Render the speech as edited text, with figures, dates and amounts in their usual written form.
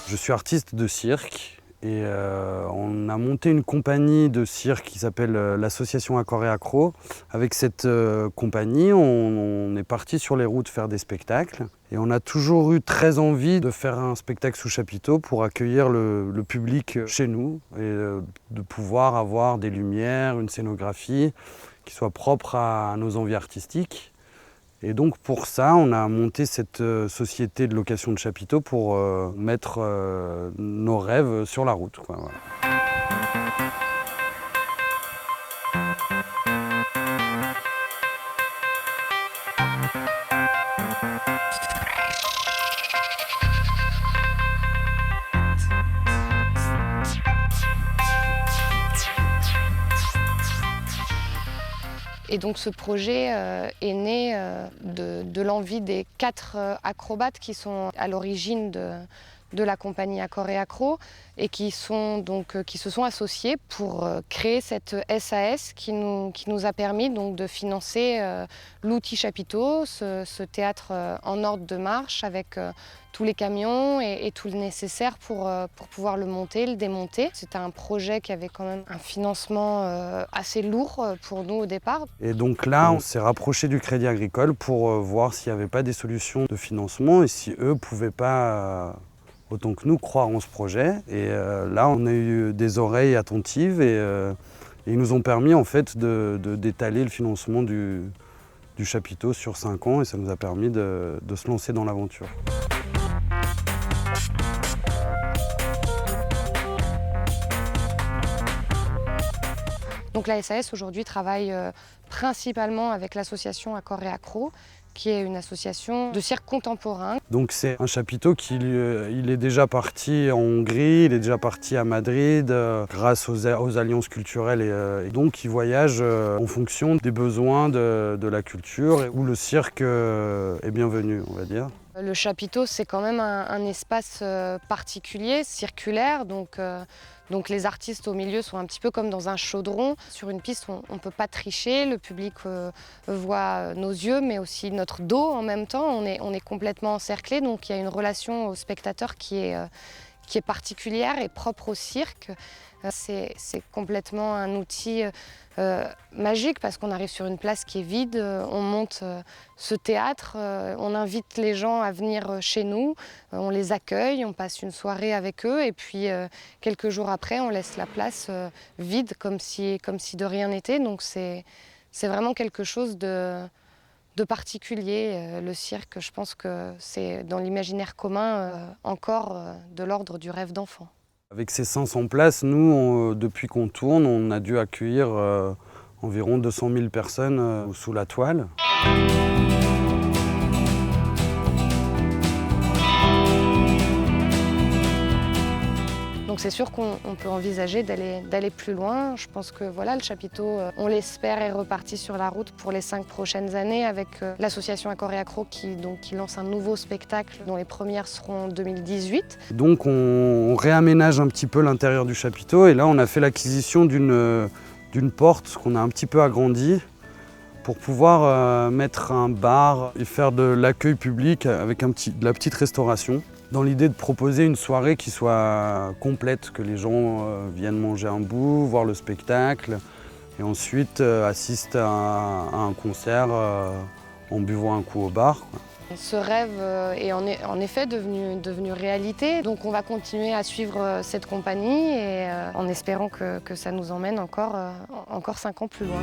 Je suis artiste de cirque et on a monté une compagnie de cirque qui s'appelle l'association Accord et Accro. Avec cette compagnie, on est parti sur les routes faire des spectacles. Et on a toujours eu très envie de faire un spectacle sous chapiteau pour accueillir le public chez nous et de pouvoir avoir des lumières, une scénographie qui soit propre à nos envies artistiques. Et donc pour ça, on a monté cette société de location de chapiteaux pour mettre nos rêves sur la route, quoi, voilà. Et donc ce projet est né de l'envie des 4 acrobates qui sont à l'origine de la compagnie Accord et Accro et qui se sont associés pour créer cette SAS qui nous a permis donc de financer l'outil chapiteau, ce théâtre en ordre de marche avec tous les camions et tout le nécessaire pour pouvoir le monter, le démonter. C'était un projet qui avait quand même un financement assez lourd pour nous au départ. Et donc là, on s'est rapproché du Crédit Agricole pour voir s'il n'y avait pas des solutions de financement et si eux ne pouvaient pas, autant que nous, croire en ce projet. Et là, on a eu des oreilles attentives et ils nous ont permis en fait d'étaler le financement du chapiteau sur 5 ans et ça nous a permis de se lancer dans l'aventure. Donc la SAS aujourd'hui travaille principalement avec l'association Accord et Accro, qui est une association de cirque contemporain. Donc c'est un chapiteau il est déjà parti en Hongrie, il est déjà parti à Madrid grâce aux alliances culturelles et donc il voyage en fonction des besoins de la culture où le cirque est bienvenu, on va dire. Le chapiteau, c'est quand même un espace particulier, circulaire, donc les artistes au milieu sont un petit peu comme dans un chaudron. Sur une piste, on ne peut pas tricher, le public voit nos yeux, mais aussi notre dos en même temps. On est complètement encerclé, donc il y a une relation au spectateur qui est particulière et propre au cirque. C'est complètement un outil magique parce qu'on arrive sur une place qui est vide, on monte ce théâtre, on invite les gens à venir chez nous, on les accueille, on passe une soirée avec eux et puis quelques jours après on laisse la place vide comme si de rien n'était. Donc c'est vraiment quelque chose de particulier. Le cirque, je pense que c'est dans l'imaginaire commun encore de l'ordre du rêve d'enfant. Avec ces 500 places, nous, depuis qu'on tourne, on a dû accueillir environ 200 000 personnes sous la toile. Donc c'est sûr qu'on peut envisager d'aller plus loin. Je pense que voilà, le chapiteau, on l'espère, est reparti sur la route pour les 5 prochaines années avec l'association Accord et Accro qui lance un nouveau spectacle dont les premières seront en 2018. Donc on réaménage un petit peu l'intérieur du chapiteau et là on a fait l'acquisition d'une porte qu'on a un petit peu agrandie pour pouvoir mettre un bar et faire de l'accueil public avec de la petite restauration, dans l'idée de proposer une soirée qui soit complète, que les gens viennent manger un bout, voir le spectacle et ensuite assistent à un concert en buvant un coup au bar, quoi. Ce rêve est en effet devenu réalité, donc on va continuer à suivre cette compagnie et en espérant que ça nous emmène encore 5 ans plus loin.